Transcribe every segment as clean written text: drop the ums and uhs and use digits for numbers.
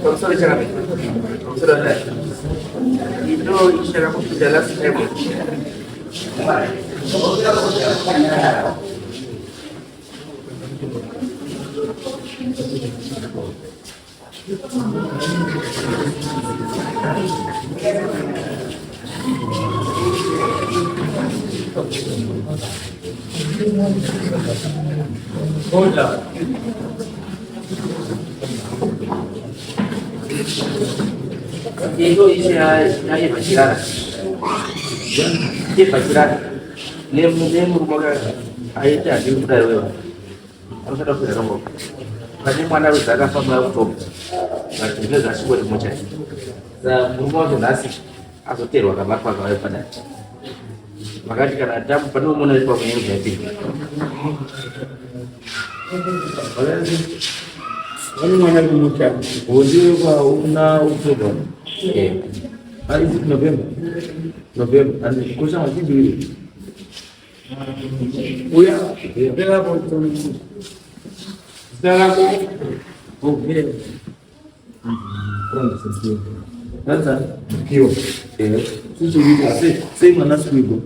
Profesor jangan sudah itu isyarat jelas itu isinya pacaran, dia pacaran, lemu rumah ayah jadi udah, harus ada berapa? Nanti mana bisa dapat melakukan, nanti juga nasi boleh macam, dan rumah tu nasi, atau terus akan makan kalau pada, maka jika ada penuh menarik pemain jadi. Wani mwana muMortuary. Hoje una outubro. Aí novembro. Novembro. Ani kusa matibi. Uya, bela boto. Sala ko. Okay. Pronto, sentiu. Nada. Kio. Susu video sei mana squigo.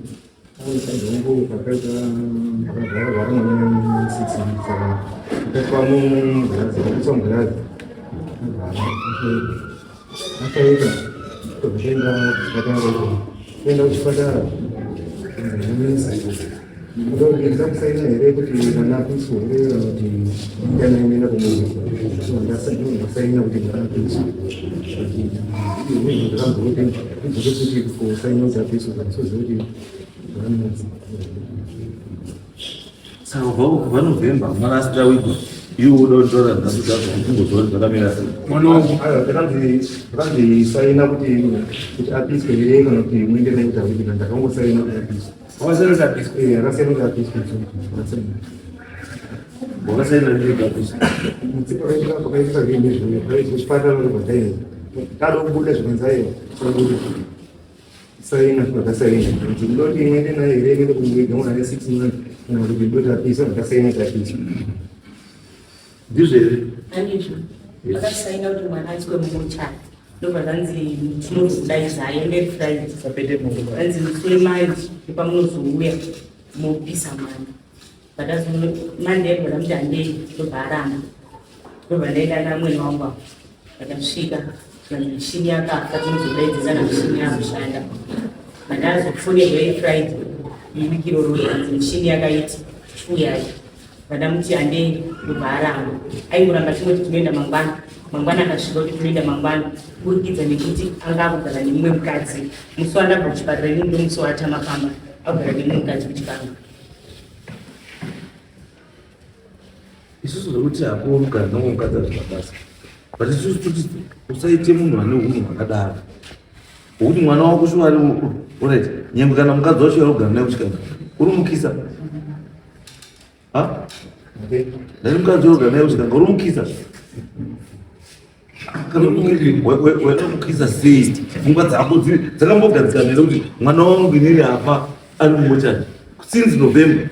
Salvou o novembro, mas já o e o doutor da cidade do doutor da minha Mono, grande sai na kuti artist que ele não tem muito nem tá vendo, então como sai na artist. você não sabe isso. Rasa no artist que bola sai na vida disso. tipo aí lá porque isso aqui mesmo, aí os padres não botem. Cada bullet mas aí sai na coisa sai. Então tem ainda na igreja que não é 6 months, não é do artist, não sai na artist. Diz ele. Akasaina kuti mwana aiswe muMortuary ndobva zvanzi tinozodaizayo neFriday Sapete mungu. zvanzi musure manje nepamunozouya mopisa mwana badazi mande yagona kuti handei ndobva aramba ndobva ndaenda namwene wangu apo akasvika zvanzi michini yakafa tinozodaidzisana michini yakushanda badazofonirwa yeFriday ibikiro rozvanzi michini yakaiti uyai vadamuti handei ndobva aramba aingoramba chimwe tinoenda mangwana akasvika kuti tinoenda mangwana kuburikidza nekuti anga akugara nemumwe mukadzi musi wandabva kuchipatara inini ndo musi watama pamba akugara nemumwe mukadzi kuchipanga Isusu zvokuti hapo mugara nomwe mukadzi hazvimabasa but isusu kuti usaite munhu ane unhu hwakadaro hwokuti mwana wako shuwa ari right nyangwe kana mukadzi wacho ari kugara naye kuchikana uri mukisa ndani mukadzi uri kugara naye kuchikana uri mukisa wetomukisa sei pfungwa dzako dzakambogadzikana here kuti mwana wangu inini apa ari muMortuary since November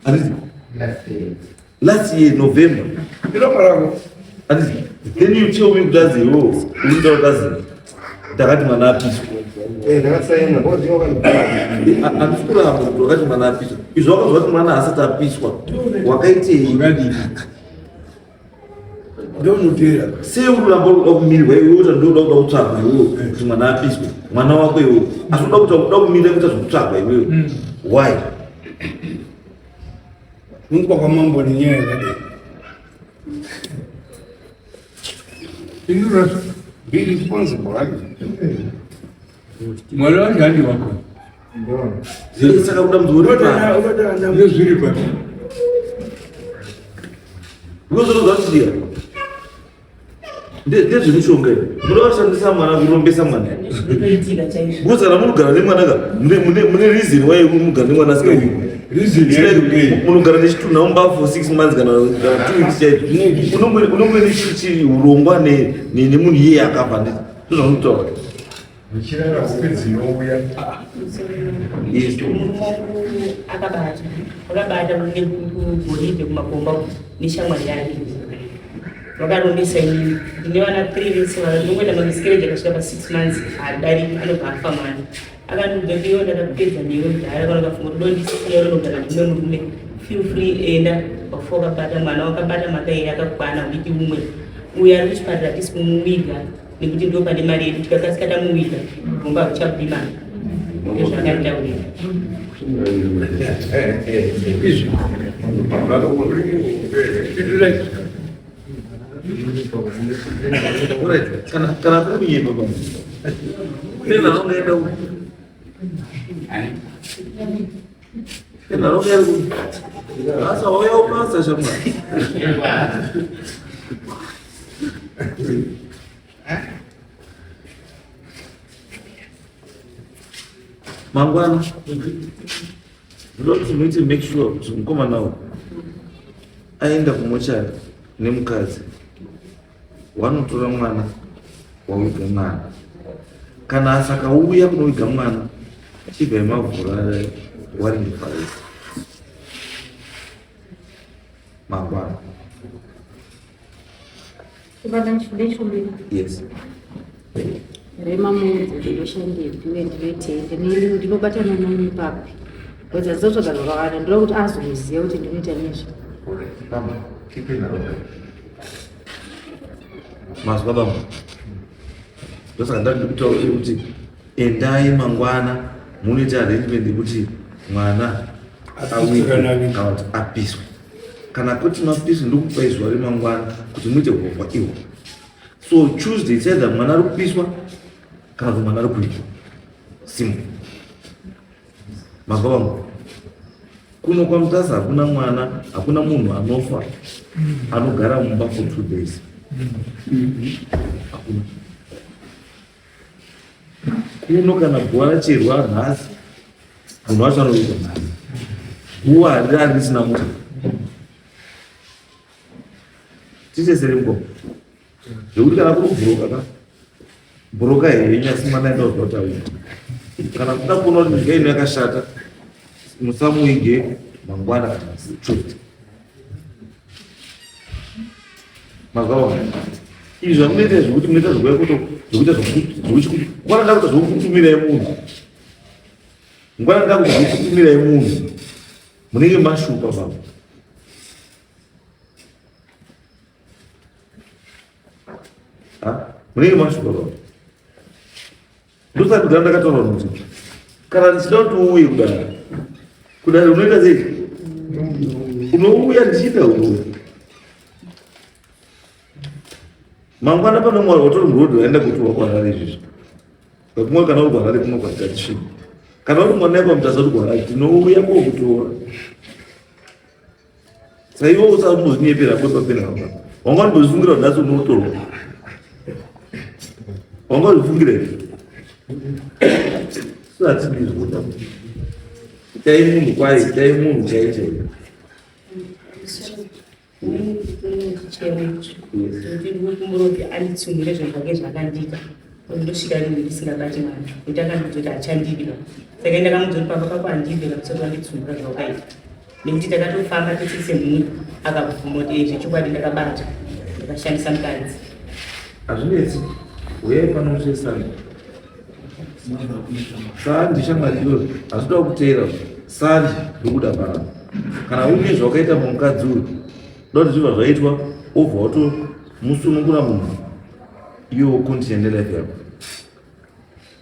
handiti last year November handiti then you tell me kuti aziwo uita kuti aziwo ndakati mwana apiswa ndakasaina handisi kuramba kuti wakati mwana apiswa izvo wakazva kuti mwana asati apiswa wakaitei Ndonotera. sei uramba uda kumirwa iwe uta ndoda kuda kutsvagwa iwewe kuti mwana apiswe mwana wako iwewe asi uda kumira kuita zvokutsvagwa iwewe why Mungu kwa mambo ni nyaya kade. Indura be responsible right? Mwalo hadi wako. ndio saka kuda mzuri pa Ndio zuri pa. uzozozvatidia ndezvemishonga iyo muda vashandisa mwana kurombesa mwana zvinoitika chaizvo kuzana munogara nemwana ka mune reason why munogara nemwana asikaui munogara nechitunha mumba for 6 months kana 2 weeks chaizvo unongwe nechiurongwa nemunhu iye akafa ndizvo zvamutaura Nechirara hope dzinouya. akabata kugoridhe kumakomba neshamwari yake vakarumbisa ini ndine vana 3 weeks vanongoita mamisikereji akasvika pa6 months hadari anobva afa mwana akanudza ndiyo ndakapedza newe mudhara vanakafunga kuti dondisiya rinogara ndimwe murume feel free enda before wakabata mwana wakabata makairi akakwana udiki umwe uyo ari kuchipatara tisi kumuviga nekuti ndo pane mari yedu tikakasika tamuviga gomba hakuchabvi mari ndezvakanitaurira kana kunyimba baba nena unaenda huko nena unaenda huko sasa wewe upasa shamba mangwana ndoti muite make sure kuti mukoma nawo aenda kumochari nemukadzi wanotora mwana wauiga mwana kana asakauya kunouiga mwana chibva mavhura warindifarisi mangwana. Yes. Rema munzi ndoshandira ndiwe ndinobatana naye papi kuti azotsvaga zvakawanda ndoda kuti azoziva kuti ndinoita nezvo mazwa baba ndosaka ndari kutaura kuti endai mangwana munoita arrangement yekuti mwana apiswe kana kuti mapiswe ndokupai zuva remangwana kuti muite hokwa iwo so Tuesday it's either mwana ari kupiswa kana kuti mwana ari kuitwa simple mazwa baba kuno kwa Mutasa hakuna mwana hakuna munhu anofa anogara mumba for 2 days hakuna kuno kana guwa racherwa nhasi munhu wacho anoita nhasi guwa harisina muti tichesere mugoma zvekuti kana kuri kubhuroka bhuroka yenyasimanaenda kuzvautaura kana kuda kuona kuti mhika ino yakashata musamuige mangwana kana Tuesday mazvaona izvi zvamunoita zvekuti munoita zvekuita ngwana nda kuita zvokutumirai munhu ngwana nda kuita zvokutumirai munhu munenge mashupa baba munenge mashupa baba ndosati kudara ndakataura kuti kana ndichida kuti uuye kudara unoita sei unouya ndichida unouya mangwana pano mwana watori murodhi waenda kuti wakwarari izvizvi pakumwe kana uri kwarari kumwe kwatitatishini kana uri mwana yapa Mutasa uri kwarari tinouya kokutora saiwo usamuzinyepera kwepapena kamba wanga ndozvifungira kuti nhasi unotorwa wanga uzvifungira izvi sohatidizvota itai munhu kwai itai munhu chaichaiyo ndirikumuroti anditsungire zvinhu zvake zvakandika ndosvika rinhu risingabati mwana kuti akandizoti achandivira saka ndakamudzoti papa kako handivira kusati wanditsungura zvawakaita nekuti takatofamba tisise mhuri akabvumoti zvechokwadi ndakabata ndakashandisa mukadzi hazvinetsi uyai pano musesana sandi shamwariyo hazvida kuteera sandi ndokuda parano kana une zvawakaita mumukadzi uyu doti zvibva zvaitwa obva wato musunungura munhu iwo continue life yako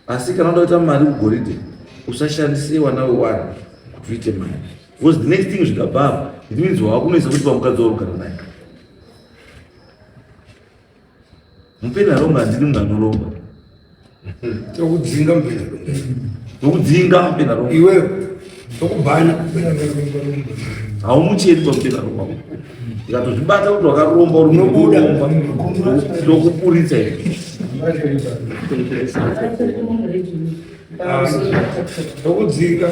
asi kana uda kuita mari kugoridhe usashandise wana wewani kuti uite mari because the next thing zvikabhava it means wakunoisa kuti pamukadzi waurugara naye mupeni aronga handiri munhu anoromba tokudzinga mpena nokudzinga mupeni aronga iwewe tokubhana haumucheri pamupeni aronga ikatozvibata kuti wakaromba uri mukuromba ndokuburitsa ivi tokudzinga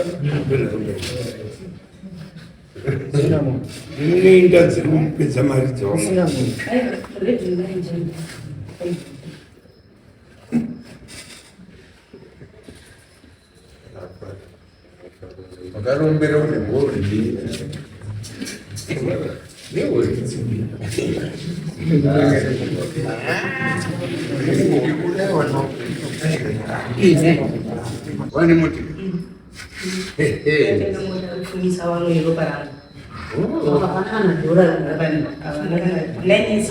inoenda dziri kupedza mari dzavo vakarombera kuti ngoridi vane muti kufumisa vamwe ropa rangu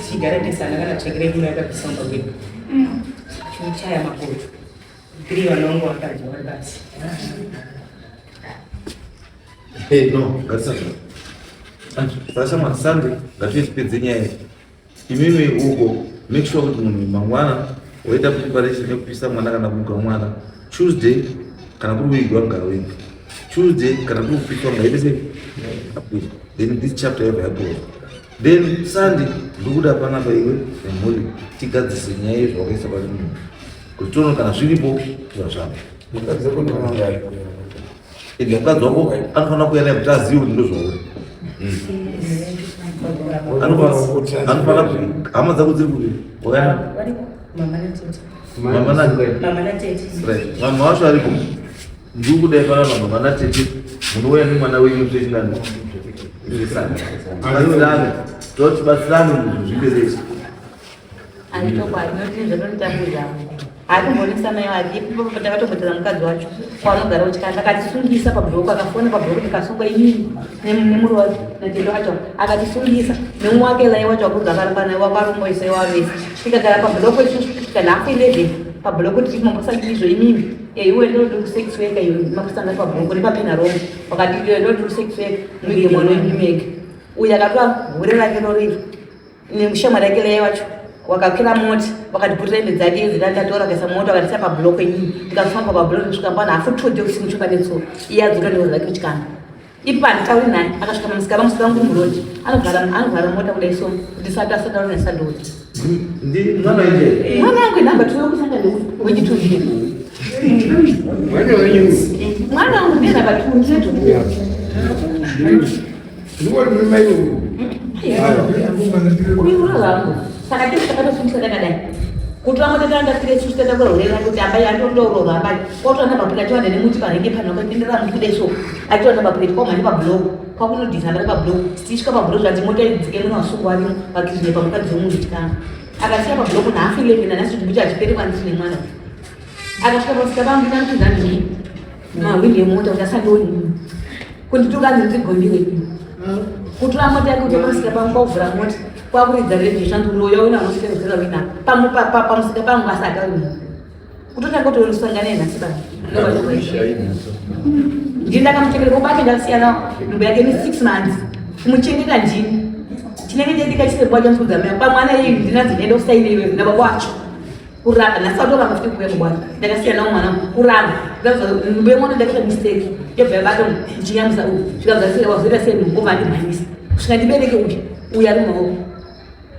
chigara pesana kana tsvakire kuna yakapisa kwedu chichaya makoto 3 vanongo vakadya vari basi. No, sasa masande ngatichipedze nyaya imimi uko make sure kuti munhu mangwana waita preparation yekupisa mwana kana kumuka mwana Tuesday kana kuri wigi wagara wigi Tuesday kana kuri kupiswa ngaite sei then this chapter yabva yapora then Sunday ndikuda panapa iwe nemhuri tigadzise nyaya yezvawakaisa pari munhu kuti tono kana zviripo zvazvavo mukadzi wako anofanira kuenda kuti azive kuti ndozvauri anofanira kuti hama dzako dziri kuvi wakaenda mama wacho ariko ndiri kudai panapa mama natete munouya nemwana wenyu zvechindani totibatsirane muzviberesi atomboonesa mai vake takatobotera mukadzi wacho kwaanogara uchikanda akatisungisa pabhuroku akafona pabhuroku tikasungwa inini nemuri wacho natendo wacho akatisungisa nemwe wake lai wacho wakudza akaramba nai wakarumboisai wavese tikagara pabhuroku isusu kanhafu 11 pabhuroku tichiti mambosangirizvo imimi iwe ndodi kusex worker iyo makusanga pabhuroku nepapena rongo wakati iwe ndodi kusex worker mwiri mwana wemimege uyu akatora hure rake roriro nemushamwari yake lai wacho wakakira moti wakatipurira hembe dzake dzakatatora kaisa moto wakatisa pabhuroku enyini tikafamba pabhuroku kusvika pana hafu 2 usiku choka netsoro iye adzoka ndoo dzake kuchikanda ipani tauri nani akasvika musikava ngumurodi anogara mota kudai so kuti satauri nesadoti mwana wangu inamba tuyo kusanga wechituviri mwana wangu ndinamba 2 uyu saka tiri takatofundisa takadai kuti vamototandafire susu tatakurorera kuti ambai andondourorwa ambai kwatoana mapureti atiwanda nemuti panenge pano akapindira mukudai so atiwanda mapureti kwamhani pabhuloku kwakunodhizana pabhuloku tichika pabhuloku zvanzi mota idzike muna wasungu vari vakizine pamukadzi womunhu tikanga akasiya pabhuloku nhafu 11 anasi kuti achipere kwandisi nemwana akasvika pasika vangu inanotizanzii mahwindi emota kuti asandoni kunditukanzinzigondire kutora mota yake kuti pasika pangu kwakuvhura mota kwakuridza rezvishanduloya una anositerezera wina pamusika pangu asakauna kutotanga kuti urikusangana nhasi bani ndini ndakamuchekerera kubake ndasiyana nhumbu yake ne6 months kumuchengeta ndini chinenge chaitika chirembwa chanzikudzamea pamwana iyi ndinanzi ndaenda kusainiwe nababa wacho kuramba nhasi atoka mafike kuuya mubwana ndakasiyanawo mwana kuramba nhumbu yemwana ndakaita mistake yobva yabato ndichinyamusa uyu zvikabvasira wazoita senhumbu obva ndimhanyisa kusvika ndibereke uyu ari mumaoko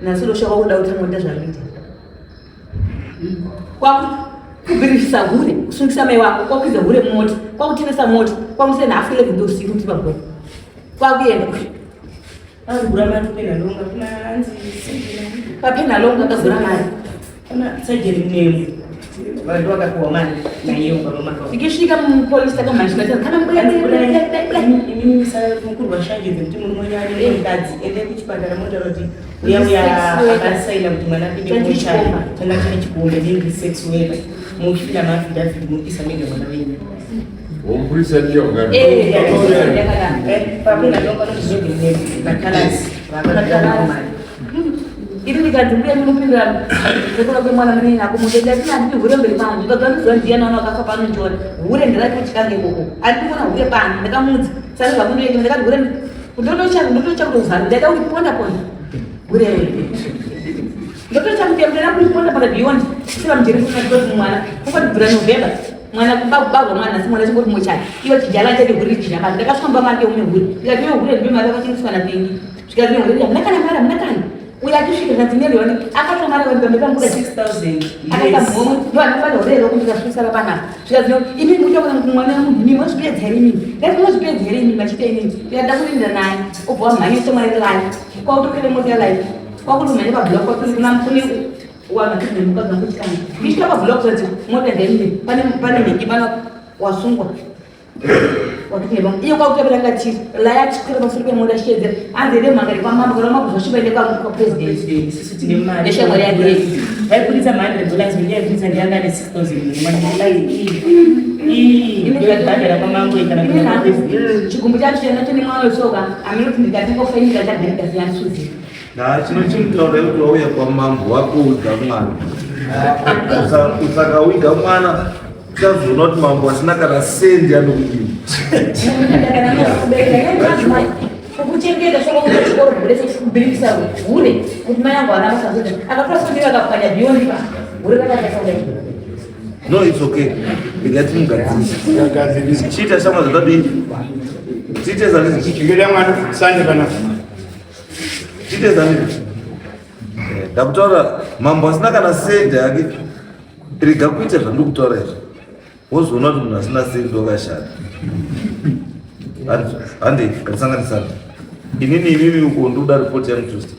nhasi loshoka kuda kuti amboita zvakuita kwakubhirisa hure kusungisa mai wako kwakuiza hure mumota kwakutengesa mota kwamuse nhafu 11 ndousiku kuti pabhoro kwakuenda agura mari kupenhalonga papenhalonga akagura mari sajeri nemu vantu vakapiwa mari naiyo balomaka ikisvika mupolisi takamhanyisa kana mukuru washangidze kuti munhu monyari nemukadzi ende kuchipatara motaura kuti uya akasaina kuti mwana apinde muchari tanga tine chikombe nindi sex worker muchipinda maafidavhidi mupisa mege mwana wenyu wompurisa ndiyo papenhalonga notizogene makalasi vakaaaari iri ndikadzimbuya munopindira zvekura kwemwana munini ako mutodatina ndii hure mberi pangu ndikadzaniziva ndiyanaona akafa panondiona hure ndirati kuchikange ikoko andikuona hure pano ndakamudza saka zvakundoenda ndakati hure ndotocha kutozvara ndaida kuti ponda hure ndotocha kuti ndada kuti ponda beyond sika mujeri kuti mwana kungatibvira November mwana kubarwa mwana asi mwana chingoti mochari iwe chijala chake hure chijabati ndakasvamba make ume hure ndikati iwe hure ndiyo mari vakachingiswa napengi zvikati hure munakana mara munakana uya kusvika natineriwani akatomara vanipambepanguda 6000 akatamhomwe ndo anofanira urero kuti ndikasvisara panapa zvikazino imi muchaona kuti mwana munhu imi mwazvipedza here imimi ngati mwazvipedza here imimi machita inini ndikada kurinda naye obva wamhanyisa mwana live kwakutokele mota live kwakuti mhanye pabhulok kwakune wamhanyisa nemukadzi wangu chikani ndisvika pabhulok zati mota ndaimire pane mheki pana wasungwa wakati iyo kwa kutembea kati la ya chikira basuri kwa muda shede anze de magari kwa mambo kwa mambo shibele kwa president sisi tine mali desha ngari yake haikuliza mali dollars milioni visa ndianga ni 6000 mali hii ndio ndagera kwa mambo ikana chikumbu cha chena chini mwana soka amiruti ndikatenga faini za ndika ya suzi na chino chimtaura kuti wauya kwa mambo wakuudza mwana usakauidza mwana uchazoona kuti mambo asina kana sendi anokudini kuchengeta shoko kuti chikoro bure sekubirikisa hure kuti mai yangu ana masazoda akafasondira akafanya beyond pa hure rakatasaura no it's okay ndingati mugadzirisa chiita shamwa dzadadini chiite zanizi chingeda mwana sanje kana chiite zanizi ndakutaura mambo asina kana sendi ake rega kuita zvandikutaura izvi wozoona kuti munhu asina sendi wakashata handi ngatisanganisana inini imimi uko ndoda ripoti yangu Tuesday